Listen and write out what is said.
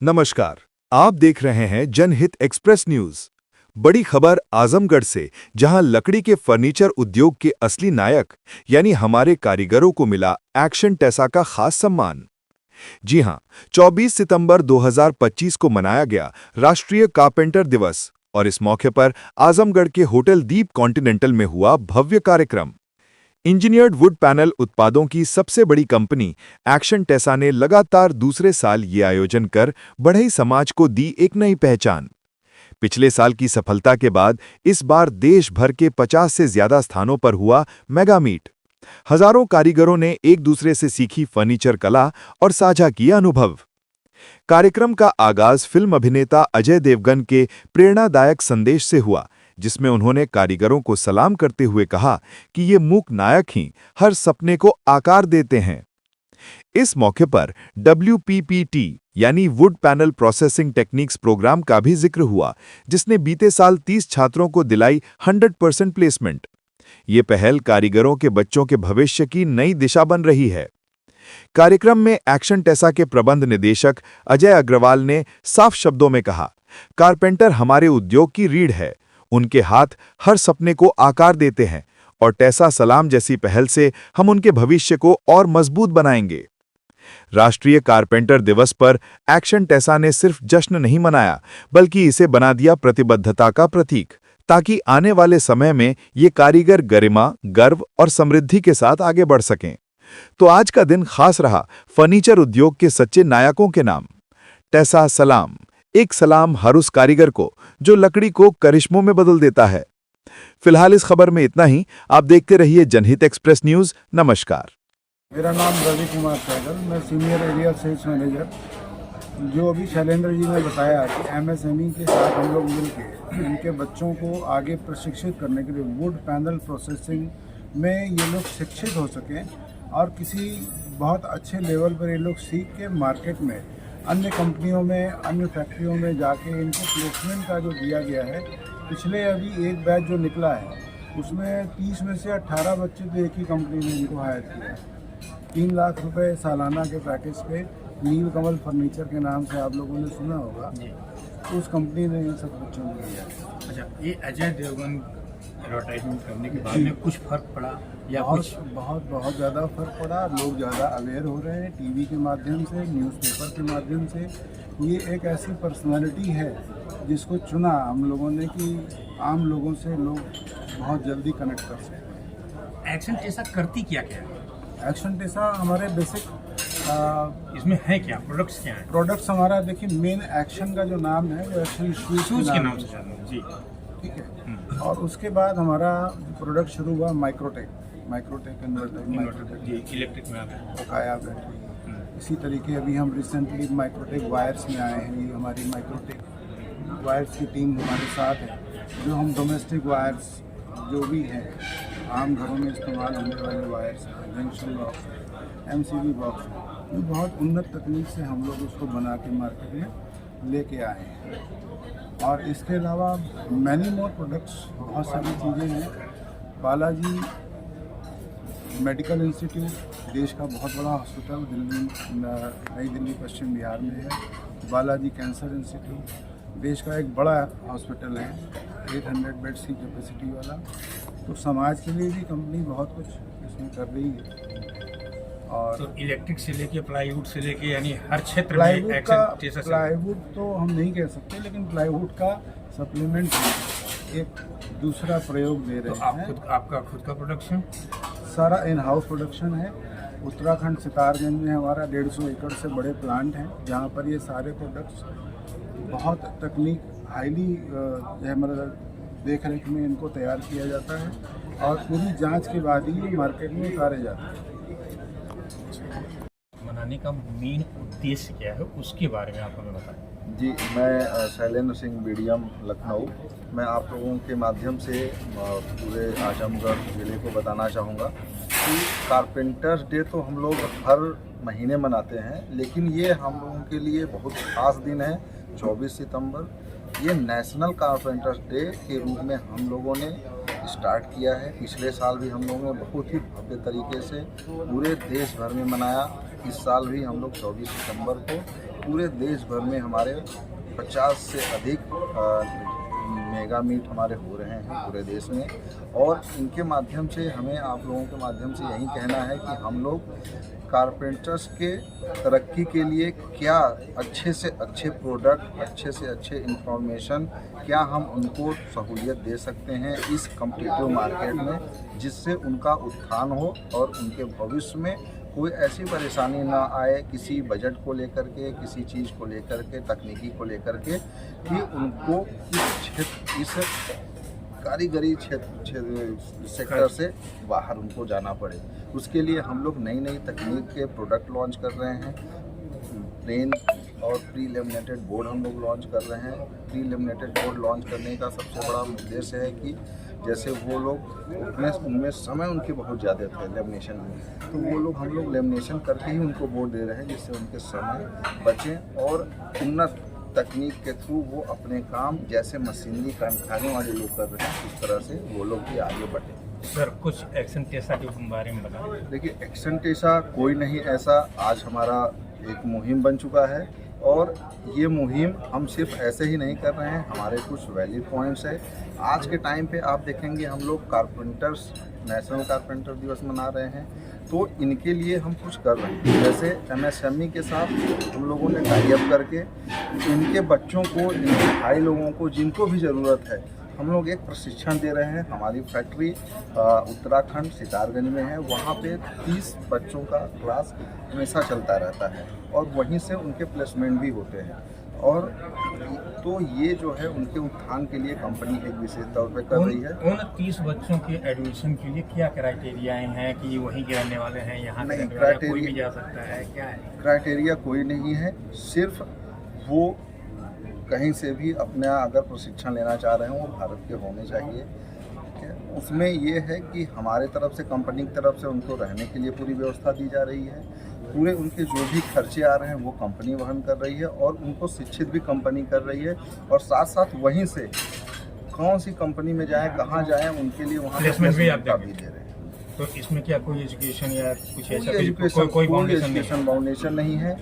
नमस्कार, आप देख रहे हैं जनहित एक्सप्रेस न्यूज। बड़ी खबर आजमगढ़ से, जहां लकड़ी के फर्नीचर उद्योग के असली नायक यानी हमारे कारीगरों को मिला एक्शन टेसा का खास सम्मान। जी हां, 24 सितंबर 2025 को मनाया गया राष्ट्रीय कारपेंटर दिवस और इस मौके पर आजमगढ़ के होटल दीप कॉन्टिनेंटल में हुआ भव्य कार्यक्रम। इंजीनियर्ड वुड पैनल उत्पादों की सबसे बड़ी कंपनी एक्शन टेसा ने लगातार दूसरे साल ये आयोजन कर बढ़ई समाज को दी एक नई पहचान। पिछले साल की सफलता के बाद इस बार देश भर के 50 से ज्यादा स्थानों पर हुआ मेगा मीट। हजारों कारीगरों ने एक दूसरे से सीखी फर्नीचर कला और साझा किया अनुभव। कार्यक्रम का आगाज फिल्म अभिनेता अजय देवगन के प्रेरणादायक संदेश से हुआ, जिसमें उन्होंने कारीगरों को सलाम करते हुए कहा कि ये मूक नायक ही हर सपने को आकार देते हैं। इस मौके पर WPPT यानी wood panel processing techniques program का भी जिक्र हुआ, जिसने बीते साल 30 छात्रों को दिलाई 100% प्लेसमेंट। ये पहल कारीगरों के बच्चों के भविष्य की नई दिशा बन रही है। कार्यक्रम में एक्शन टेसा के प्रबंध निदेशक अजय अग्रवाल ने साफ शब्दों में कहा, कारपेंटर हमारे उद्योग की रीढ़ है, उनके हाथ हर सपने को आकार देते हैं और टेसा सलाम जैसी पहल से हम उनके भविष्य को और मजबूत बनाएंगे। राष्ट्रीय कारपेंटर दिवस पर एक्शन टेसा ने सिर्फ जश्न नहीं मनाया, बल्कि इसे बना दिया प्रतिबद्धता का प्रतीक, ताकि आने वाले समय में ये कारीगर गरिमा, गर्व और समृद्धि के साथ आगे बढ़ सकें। तो आज का दिन खास रहा फर्नीचर उद्योग के सच्चे नायकों के नाम। टेसा सलाम, एक सलाम हर उस कारीगर को जो लकड़ी को करिश्मों में बदल देता है। फिलहाल इस खबर में इतना ही। आप देखते रहिए जनहित एक्सप्रेस न्यूज। नमस्कार। मेरा नाम रवि कुमार सहगल, मैं सीनियर एरिया सेल्स मैनेजर। जो अभी शैलेंद्र जी ने बताया कि MSME के साथ हम लोग मिलकर इनके बच्चों को आगे प्रशिक्षित करने के लिए वुड पैनल प्रोसेसिंग में ये लोग शिक्षित हो सकें और किसी बहुत अच्छे लेवल पर ये लोग सीख के मार्केट में अन्य कंपनियों में, अन्य फैक्ट्रियों में जाके इनको प्लेसमेंट का जो दिया गया है, पिछले अभी एक बैच जो निकला है उसमें 30 में से 18 बच्चे तो एक ही कंपनी ने इनको हायर किया है। 3 लाख रुपए सालाना के पैकेज पे नीलकमल फर्नीचर के नाम से आप लोगों ने सुना होगा, तो उस कंपनी ने इन सब बच्चों को दिया। अच्छा, ये अजय देवगन एडवर्टाइजमेंट करने के बाद में कुछ फर्क पड़ा या बहुत ज़्यादा फर्क पड़ा। लोग ज़्यादा अवेयर हो रहे हैं टीवी के माध्यम से, न्यूज़पेपर के माध्यम से। ये एक ऐसी पर्सनालिटी है जिसको चुना हम लोगों ने कि आम लोगों से लोग बहुत जल्दी कनेक्ट कर सकें। एक्शन टेसा करती क्या क्या है? एक्शन टेसा हमारे बेसिक इसमें है क्या, प्रोडक्ट्स क्या हैं? प्रोडक्ट्स हमारा देखिए, मेन एक्शन का जो नाम है वो एक्शन शूज़ के नाम से जाना है जी, ठीक है। और उसके बाद हमारा प्रोडक्ट शुरू हुआ माइक्रोटेक इन्वर्टर जी, इलेक्ट्रिक में आता है ओकाया बैटरी। इसी तरीके अभी हम रिसेंटली माइक्रोटेक वायर्स में आए हैं। ये हमारी माइक्रोटेक वायर्स की टीम हमारे साथ है, जो हम डोमेस्टिक वायर्स जो भी हैं, आम घरों में इस्तेमाल होने वाले wires, junction box, MCB box, ये बहुत उन्नत तकनीक से हम लोग उसको बना के मार्केट में लेके आए हैं। और इसके अलावा मैनी मोर प्रोडक्ट्स, बहुत सारी चीज़ें हैं। बालाजी मेडिकल इंस्टीट्यूट देश का बहुत बड़ा हॉस्पिटल नई दिल्ली पश्चिम बिहार में है। बालाजी कैंसर इंस्टीट्यूट देश का एक बड़ा हॉस्पिटल है, 800 बेड्स की कैपेसिटी वाला। तो समाज के लिए भी कंपनी बहुत कुछ इसमें कर रही है। और तो इलेक्ट्रिक से लेके प्लाईवुड से लेके यानी हर क्षेत्र में एक्शन टेसा से। प्लाईवुड तो हम नहीं कह सकते, लेकिन प्लाईवुड का सप्लीमेंट एक दूसरा प्रयोग दे रहे हैं। तो आपका खुद का प्रोडक्शन सारा इन हाउस प्रोडक्शन है। उत्तराखंड सितारगंज में हमारा 150 एकड़ से बड़े प्लांट हैं, जहाँ पर ये सारे प्रोडक्ट्स बहुत तकनीक हाईली मतलब देख रेख में इनको तैयार किया जाता है और पूरी जांच के बाद ही ये मार्केट में उतारे जाते हैं। मनाने का मेन उद्देश्य क्या है, उसके बारे में आप हमें बताएं। जी, मैं शैलेंद्र सिंह BDM लखनऊ। मैं आप लोगों के माध्यम से पूरे आजमगढ़ ज़िले को बताना चाहूँगा कि कारपेंटर्स डे तो हम लोग हर महीने मनाते हैं, लेकिन ये हम लोगों के लिए बहुत खास दिन है। 24 सितंबर ये नेशनल कारपेंटर्स डे के रूप में हम लोगों ने स्टार्ट किया है। पिछले साल भी हम लोगों ने बहुत ही भव्य तरीके से पूरे देश भर में मनाया। इस साल भी हम लोग 24 सितंबर को पूरे देश भर में हमारे 50 से अधिक मेगा मीट हमारे हो रहे हैं पूरे देश में। और इनके माध्यम से हमें आप लोगों के माध्यम से यही कहना है कि हम लोग कारपेंटर्स के तरक्की के लिए क्या अच्छे से अच्छे प्रोडक्ट, अच्छे से अच्छे इंफॉर्मेशन क्या हम उनको सहूलियत दे सकते हैं इस कम्पिटिटिव मार्केट में, जिससे उनका उत्थान हो और उनके भविष्य में कोई ऐसी परेशानी ना आए किसी बजट को लेकर के, किसी चीज़ को लेकर के, तकनीकी को लेकर के, कि उनको इस कारीगरी क्षेत्र सेक्टर से बाहर उनको जाना पड़े। उसके लिए हम लोग नई नई तकनीक के प्रोडक्ट लॉन्च कर रहे हैं। प्लेन और प्री लेमिनेटेड बोर्ड हम लोग लॉन्च कर रहे हैं। प्री लेमिनेटेड बोर्ड लॉन्च करने का सबसे बड़ा उद्देश्य है कि जैसे वो लोग उनमें समय उनके बहुत ज़्यादा थे लेमिनेशन में, तो वो लोग हम लोग लेमिनेशन करके ही उनको बोर्ड दे रहे हैं, जिससे उनके समय बचे और उन्नत तकनीक के थ्रू वो अपने काम जैसे मशीनरी कारखाने वाले लोग कर रहे हैं उस तरह से वो लोग भी आगे बढ़े। सर कुछ एक्शन टेसा के बारे में बताएं। देखिए, एक्शन टेसा कोई नहीं ऐसा, आज हमारा एक मुहिम बन चुका है और ये मुहिम हम सिर्फ ऐसे ही नहीं कर रहे हैं, हमारे कुछ वैलिड पॉइंट्स है। आज के टाइम पे आप देखेंगे हम लोग कारपेंटर्स नेशनल कारपेंटर दिवस मना रहे हैं, तो इनके लिए हम कुछ कर रहे हैं। जैसे MSME के साथ हम लोगों ने टाई अप करके इनके बच्चों को, इनके भाई लोगों को जिनको भी ज़रूरत है, हम लोग एक प्रशिक्षण दे रहे हैं। हमारी फैक्ट्री उत्तराखंड सितारगंज में है, वहाँ पे 30 बच्चों का क्लास हमेशा चलता रहता है और वहीं से उनके प्लेसमेंट भी होते हैं। और तो ये जो है उनके उत्थान के लिए कंपनी एक विशेष तौर पे कर रही है। उन 30 बच्चों के एडमिशन के लिए क्या क्राइटेरिया हैं कि वहीं के रहने वाले हैं, यहाँ के नहीं, रहने वाले हैं, कोई भी जा सकता है, क्या है? क्राइटेरिया कोई नहीं है, सिर्फ वो कहीं से भी अपना अगर प्रशिक्षण लेना चाह रहे हैं वो भारत के होने चाहिए। ठीक है, उसमें ये है कि हमारे तरफ से, कंपनी की तरफ से उनको रहने के लिए पूरी व्यवस्था दी जा रही है। पूरे उनके जो भी खर्चे आ रहे हैं वो कंपनी वहन कर रही है और उनको शिक्षित भी कंपनी कर रही है। और साथ साथ वहीं से कौन सी कंपनी में जाएं, कहाँ जाएं, उनके लिए वहाँ प्लेसमेंट भी आप दे रहे हैं। तो इसमें क्या कोई एजुकेशन या कुछ ऐसा कोई एजुकेशन कोई फाउंडेशन नहीं है? फाउंडेशन नहीं है।